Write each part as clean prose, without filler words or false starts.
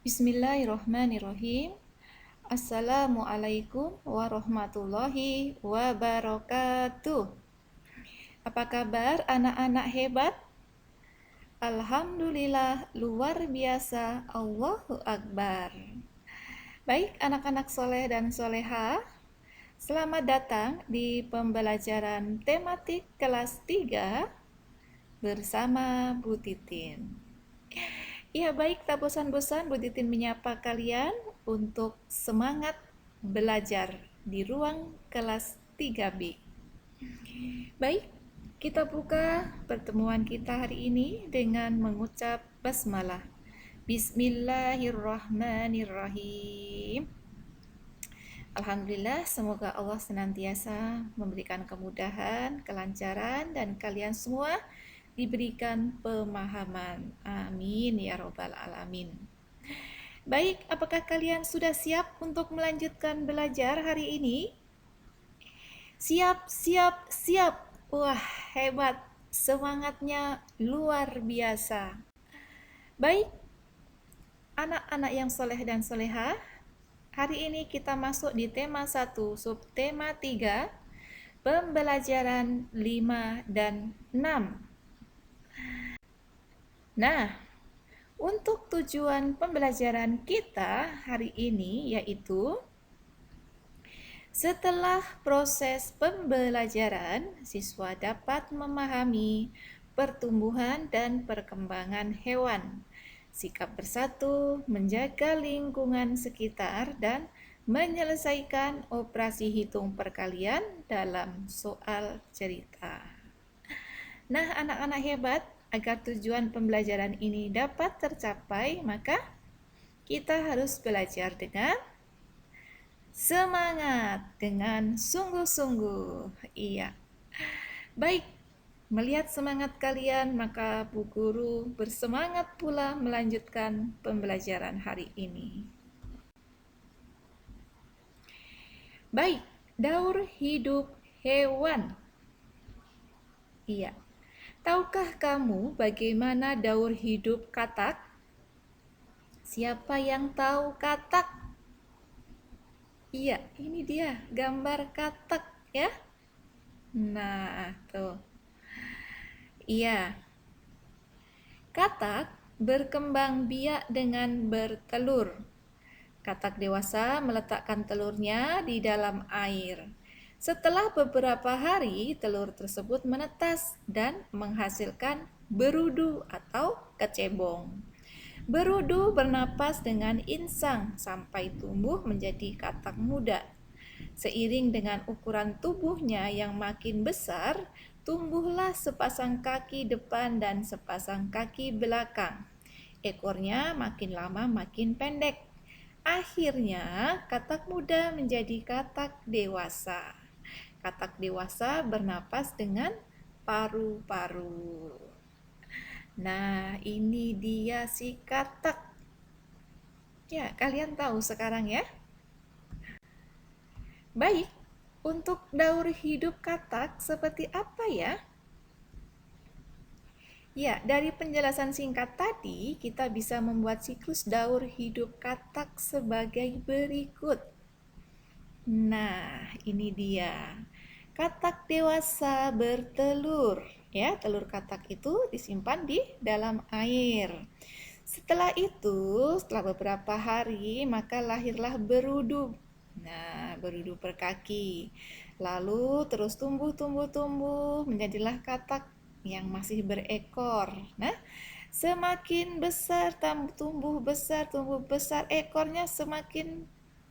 Bismillahirrahmanirrahim. Assalamualaikum warahmatullahi wabarakatuh. Apa kabar anak-anak hebat? Alhamdulillah, luar biasa, Allahu Akbar. Baik anak-anak soleh dan soleha, selamat datang di pembelajaran tematik kelas 3 bersama Bu Titin. Ya baik, tak bosan-bosan Bu Titin menyapa kalian untuk semangat belajar di ruang kelas 3B. Baik, kita buka pertemuan kita hari ini dengan mengucap basmalah. Bismillahirrahmanirrahim. Alhamdulillah, semoga Allah senantiasa memberikan kemudahan, kelancaran, dan kalian semua diberikan pemahaman. Amin ya robbal alamin. Baik, apakah kalian sudah siap untuk melanjutkan belajar hari ini? Siap, siap, siap. Wah, hebat. Semangatnya luar biasa. Baik, anak-anak yang soleh dan soleha, hari ini kita masuk di tema 1, subtema 3, pembelajaran 5 dan 6. Nah, untuk tujuan pembelajaran kita hari ini yaitu setelah proses pembelajaran, siswa dapat memahami pertumbuhan dan perkembangan hewan, sikap bersatu, menjaga lingkungan sekitar, dan menyelesaikan operasi hitung perkalian dalam soal cerita. Nah, anak-anak hebat, agar tujuan pembelajaran ini dapat tercapai, maka kita harus belajar dengan semangat, dengan sungguh-sungguh. Iya. Baik, melihat semangat kalian, maka Bu Guru bersemangat pula melanjutkan pembelajaran hari ini. Baik, daur hidup hewan. Iya. Tahukah kamu bagaimana daur hidup katak? Siapa yang tahu katak? Iya, ini dia gambar katak ya. Nah, tuh. Iya. Katak berkembang biak dengan bertelur. Katak dewasa meletakkan telurnya di dalam air. Setelah beberapa hari, telur tersebut menetas dan menghasilkan berudu atau kecebong. Berudu bernapas dengan insang sampai tumbuh menjadi katak muda. Seiring dengan ukuran tubuhnya yang makin besar, tumbuhlah sepasang kaki depan dan sepasang kaki belakang. Ekornya makin lama makin pendek. Akhirnya, katak muda menjadi katak dewasa. Katak dewasa bernapas dengan paru-paru. Nah, ini dia si katak. Ya, kalian tahu sekarang ya? Baik, untuk daur hidup katak seperti apa ya? Ya, dari penjelasan singkat tadi, kita bisa membuat siklus daur hidup katak sebagai berikut. Nah, ini dia. Katak dewasa bertelur. Ya, telur katak itu disimpan di dalam air. Setelah itu, setelah beberapa hari, maka lahirlah berudu. Nah, berudu berkaki. Lalu terus tumbuh menjadilah katak yang masih berekor. Nah, semakin besar tumbuh besar ekornya semakin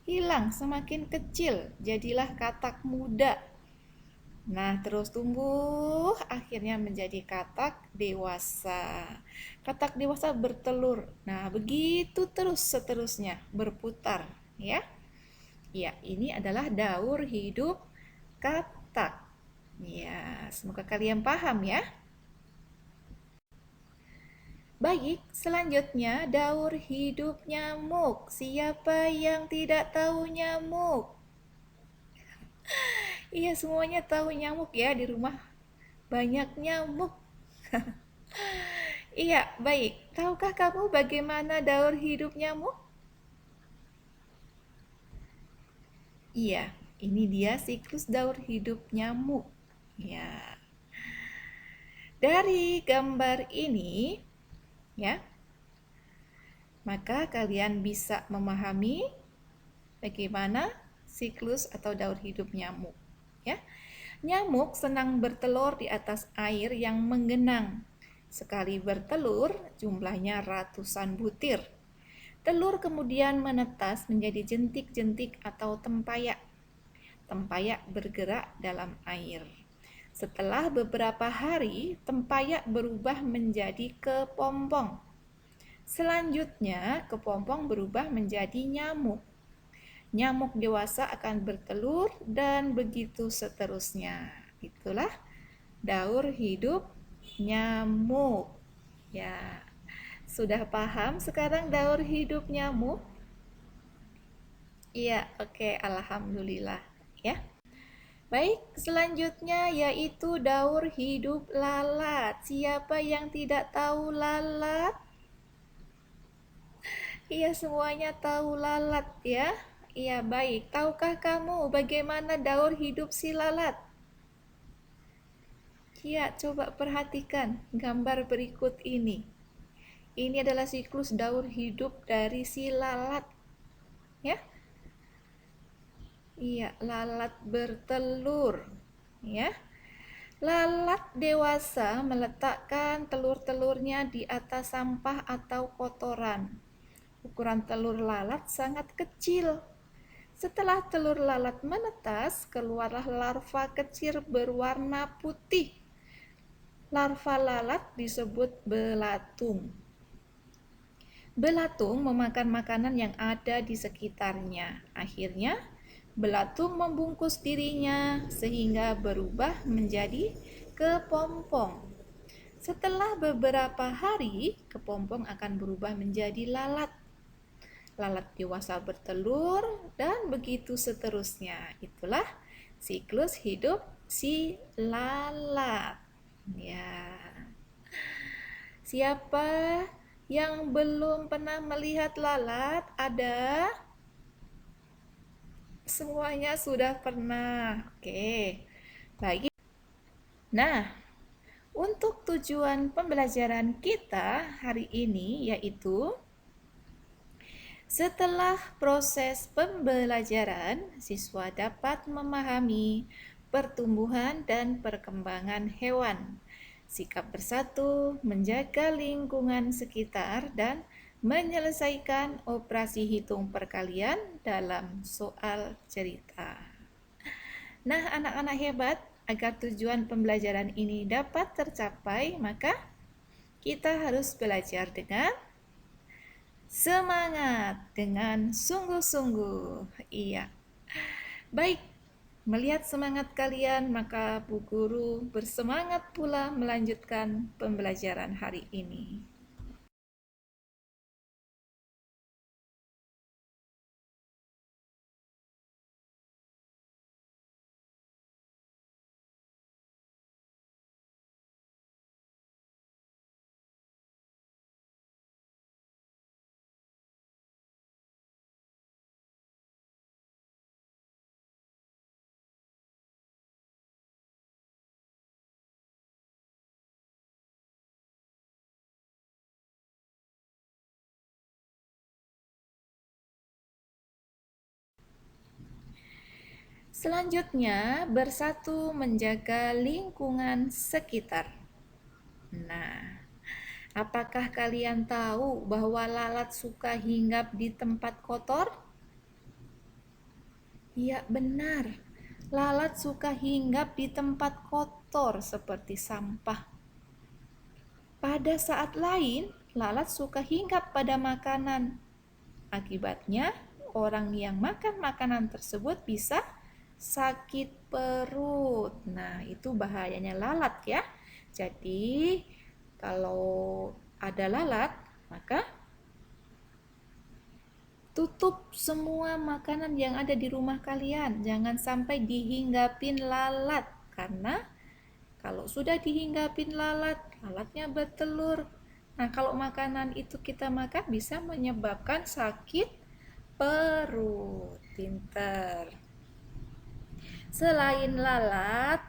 hilang, semakin kecil, jadilah katak muda. Nah, terus tumbuh, akhirnya menjadi katak dewasa. Katak dewasa bertelur. Nah, begitu terus seterusnya, berputar, ya. Ya, ini adalah daur hidup katak. Ya, semoga kalian paham ya. Baik, selanjutnya daur hidup nyamuk. Siapa yang tidak tahu nyamuk? Iya, semuanya tahu nyamuk ya, di rumah banyak nyamuk. Iya, baik. Tahukah kamu bagaimana daur hidup nyamuk? Iya, ini dia siklus daur hidup nyamuk. Ya, dari gambar ini, ya, maka kalian bisa memahami bagaimana siklus atau daur hidup nyamuk. Ya, nyamuk senang bertelur di atas air yang menggenang. Sekali bertelur, jumlahnya ratusan butir. Telur kemudian menetas menjadi jentik-jentik atau tempayak. Tempayak bergerak dalam air. Setelah beberapa hari, tempayak berubah menjadi kepompong. Selanjutnya, kepompong berubah menjadi nyamuk. Nyamuk dewasa akan bertelur dan begitu seterusnya. Itulah daur hidup nyamuk. Ya, sudah paham sekarang daur hidup nyamuk? Iya, oke, alhamdulillah ya. Baik, selanjutnya yaitu daur hidup lalat. Siapa yang tidak tahu lalat? Iya, semuanya tahu lalat ya. Iya, baik. Tahukah kamu bagaimana daur hidup si lalat? Iya, coba perhatikan gambar berikut ini. Ini adalah siklus daur hidup dari si lalat. Ya. Iya, lalat bertelur. Ya. Lalat dewasa meletakkan telur-telurnya di atas sampah atau kotoran. Ukuran telur lalat sangat kecil. Setelah telur lalat menetas, keluarlah larva kecil berwarna putih. Larva lalat disebut belatung. Belatung memakan makanan yang ada di sekitarnya. Akhirnya, belatung membungkus dirinya sehingga berubah menjadi kepompong. Setelah beberapa hari, kepompong akan berubah menjadi lalat. Lalat dewasa bertelur dan begitu seterusnya. Itulah siklus hidup si lalat. Ya. Siapa yang belum pernah melihat lalat? Ada? Semuanya sudah pernah. Oke. Baik. Nah, untuk tujuan pembelajaran kita hari ini yaitu setelah proses pembelajaran, siswa dapat memahami pertumbuhan dan perkembangan hewan, sikap bersatu, menjaga lingkungan sekitar, dan menyelesaikan operasi hitung perkalian dalam soal cerita. Nah, anak-anak hebat, agar tujuan pembelajaran ini dapat tercapai, maka kita harus belajar dengan semangat, dengan sungguh-sungguh. Iya. Baik, melihat semangat kalian, maka Bu Guru bersemangat pula melanjutkan pembelajaran hari ini. Selanjutnya, bersatu menjaga lingkungan sekitar. Nah, apakah kalian tahu bahwa lalat suka hinggap di tempat kotor? Iya, benar. Lalat suka hinggap di tempat kotor seperti sampah. Pada saat lain, lalat suka hinggap pada makanan. Akibatnya, orang yang makan makanan tersebut bisa sakit perut. Nah, itu bahayanya lalat ya. Jadi, kalau ada lalat, maka tutup semua makanan yang ada di rumah kalian. Jangan sampai dihinggapin lalat. Karena kalau sudah dihinggapin lalat, lalatnya bertelur. Nah, kalau makanan itu kita makan bisa menyebabkan sakit perut. Pinter. Selain lalat,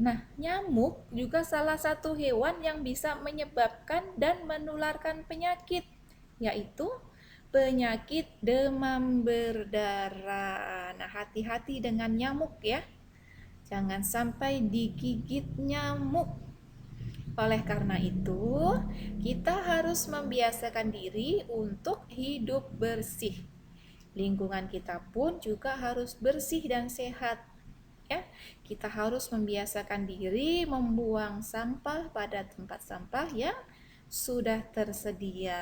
nah, nyamuk juga salah satu hewan yang bisa menyebabkan dan menularkan penyakit, yaitu penyakit demam berdarah. Nah, hati-hati dengan nyamuk ya. Jangan sampai digigit nyamuk. Oleh karena itu, kita harus membiasakan diri untuk hidup bersih. Lingkungan kita pun juga harus bersih dan sehat. Ya, kita harus membiasakan diri membuang sampah pada tempat sampah yang sudah tersedia.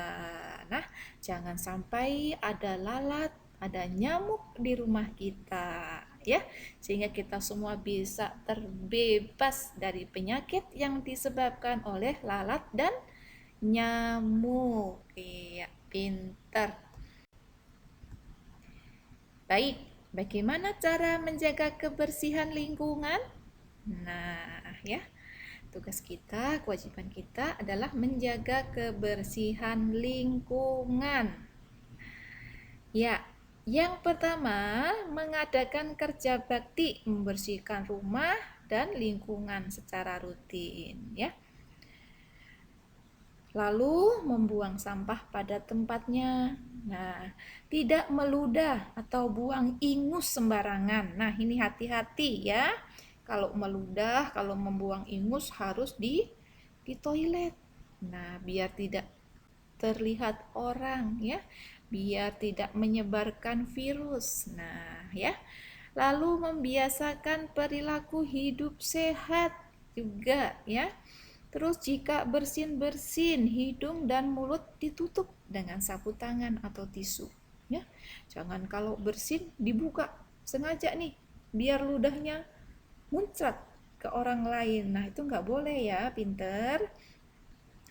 Nah, jangan sampai ada lalat, ada nyamuk di rumah kita, ya, sehingga kita semua bisa terbebas dari penyakit yang disebabkan oleh lalat dan nyamuk. Iya, pintar. Baik, bagaimana cara menjaga kebersihan lingkungan? Nah, ya, tugas kita, kewajiban kita adalah menjaga kebersihan lingkungan. Ya, yang pertama, mengadakan kerja bakti membersihkan rumah dan lingkungan secara rutin, ya. Lalu membuang sampah pada tempatnya. Nah, tidak meludah atau buang ingus sembarangan. Nah, ini hati-hati ya. Kalau meludah, kalau membuang ingus harus di toilet. Nah, biar tidak terlihat orang ya, biar tidak menyebarkan virus. Nah, ya. Lalu membiasakan perilaku hidup sehat juga ya. Terus jika bersin-bersin, hidung dan mulut ditutup dengan sapu tangan atau tisu. Ya, jangan kalau bersin dibuka sengaja nih, biar ludahnya muncrat ke orang lain. Nah, itu nggak boleh ya, pinter.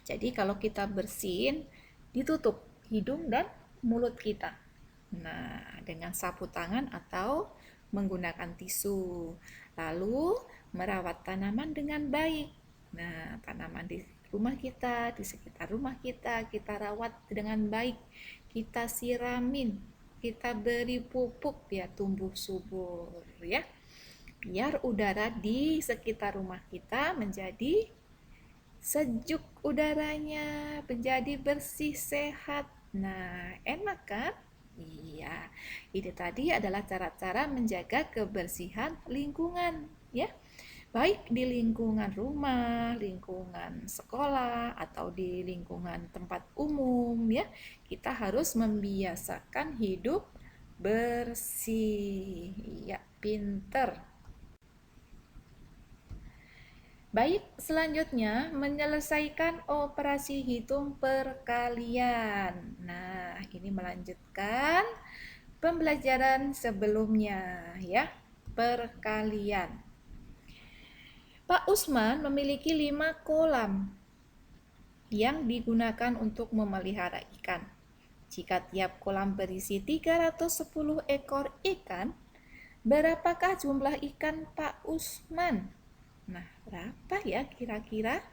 Jadi kalau kita bersin, ditutup hidung dan mulut kita. Nah, dengan sapu tangan atau menggunakan tisu. Lalu merawat tanaman dengan baik. Nah, tanaman di rumah kita, di sekitar rumah kita rawat dengan baik. Kita siramin, kita beri pupuk biar tumbuh subur ya. Biar udara di sekitar rumah kita menjadi sejuk udaranya, menjadi bersih, sehat. Nah, enak kan? Iya, ini tadi adalah cara-cara menjaga kebersihan lingkungan, ya. Baik di lingkungan rumah, lingkungan sekolah, atau di lingkungan tempat umum, ya. Kita harus membiasakan hidup bersih. Ya, pinter. Baik, selanjutnya menyelesaikan operasi hitung perkalian. Nah, ini melanjutkan pembelajaran sebelumnya ya, perkalian. Pak Usman memiliki 5 kolam yang digunakan untuk memelihara ikan. Jika tiap kolam berisi 310 ekor ikan, berapakah jumlah ikan Pak Usman? Nah, berapa ya kira-kira?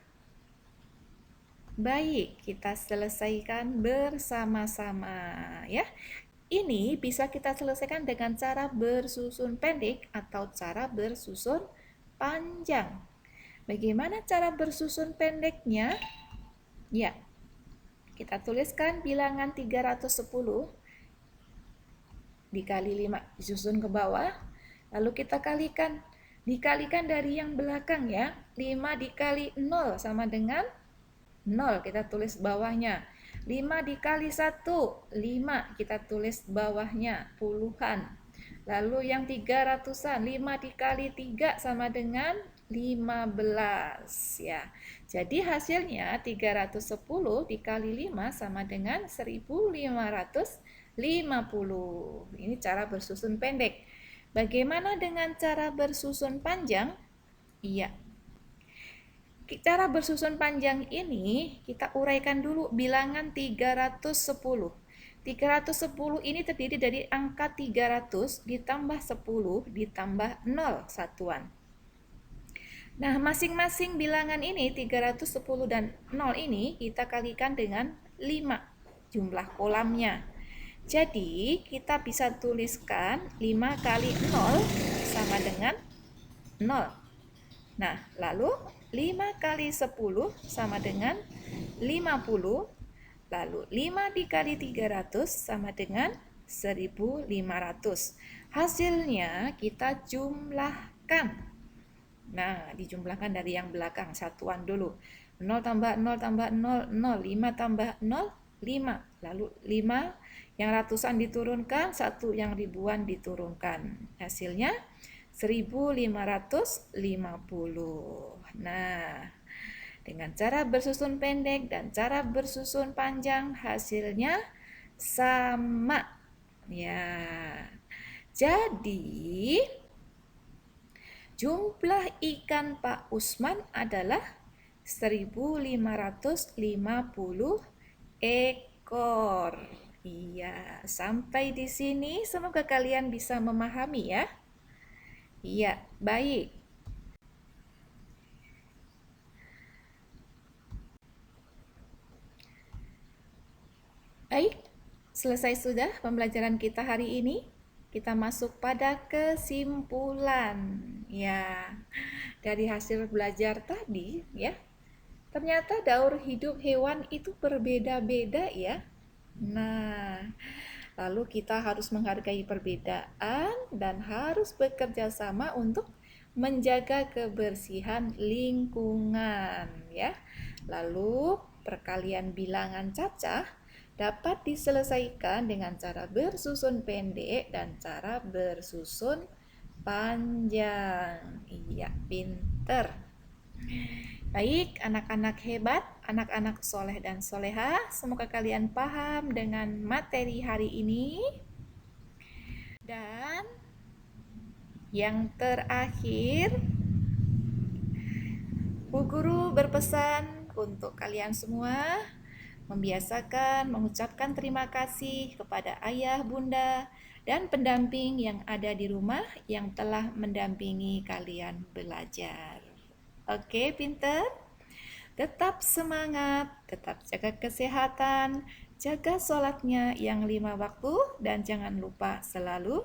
Baik, kita selesaikan bersama-sama ya. Ini bisa kita selesaikan dengan cara bersusun pendek atau cara bersusun panjang. Bagaimana cara bersusun pendeknya? Ya, kita tuliskan bilangan 310 dikali 5 disusun ke bawah. Lalu kita kalikan. Dikalikan dari yang belakang ya. 5 dikali 0 sama dengan 0. Kita tulis bawahnya. 5 dikali 1, 5. Kita tulis bawahnya, puluhan. Lalu yang 300-an, 5 dikali 3 sama dengan 15 ya. Jadi hasilnya 310 dikali 5 sama dengan 1550. Ini cara bersusun pendek. Bagaimana dengan cara bersusun panjang? Iya. Cara bersusun panjang ini kita uraikan dulu bilangan 310. 310 ini terdiri dari angka 300 ditambah 10 ditambah 0 satuan. Nah, masing-masing bilangan ini 310 dan 0 ini kita kalikan dengan 5 jumlah kolamnya. Jadi, kita bisa tuliskan 5 kali 0 sama dengan 0. Nah, lalu 5 kali 10 sama dengan 50. Lalu 5 dikali 300 sama dengan 1500. Hasilnya kita jumlahkan. Nah, dijumlahkan dari yang belakang, satuan dulu. 0 tambah 0 tambah 0, 0. 5 tambah 0, 5. Lalu 5 yang ratusan diturunkan, 1 yang ribuan diturunkan. Hasilnya 1550. Nah, dengan cara bersusun pendek dan cara bersusun panjang hasilnya sama. Ya. Jadi, jumlah ikan Pak Usman adalah 1550 ekor. Iya, sampai di sini semoga kalian bisa memahami ya. Iya, baik. Baik, selesai sudah pembelajaran kita hari ini. Kita masuk pada kesimpulan. Ya, dari hasil belajar tadi ya, ternyata daur hidup hewan itu berbeda-beda ya. Nah, lalu kita harus menghargai perbedaan dan harus bekerja sama untuk menjaga kebersihan lingkungan ya. Lalu perkalian bilangan cacah dapat diselesaikan dengan cara bersusun pendek dan cara bersusun panjang. Iya, pinter. Baik, anak-anak hebat, anak-anak soleh dan soleha, semoga kalian paham dengan materi hari ini. Dan yang terakhir, Bu Guru berpesan untuk kalian semua membiasakan mengucapkan terima kasih kepada ayah, bunda, dan pendamping yang ada di rumah yang telah mendampingi kalian belajar. Oke, pinter? Tetap semangat, tetap jaga kesehatan, jaga sholatnya yang 5 waktu, dan jangan lupa selalu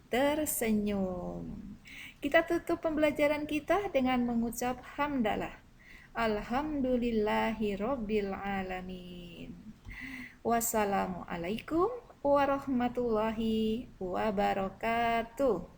tersenyum. Kita tutup pembelajaran kita dengan mengucap hamdalah. Alhamdulillahirabbil alamin. Wassalamualaikum warahmatullahi wabarakatuh.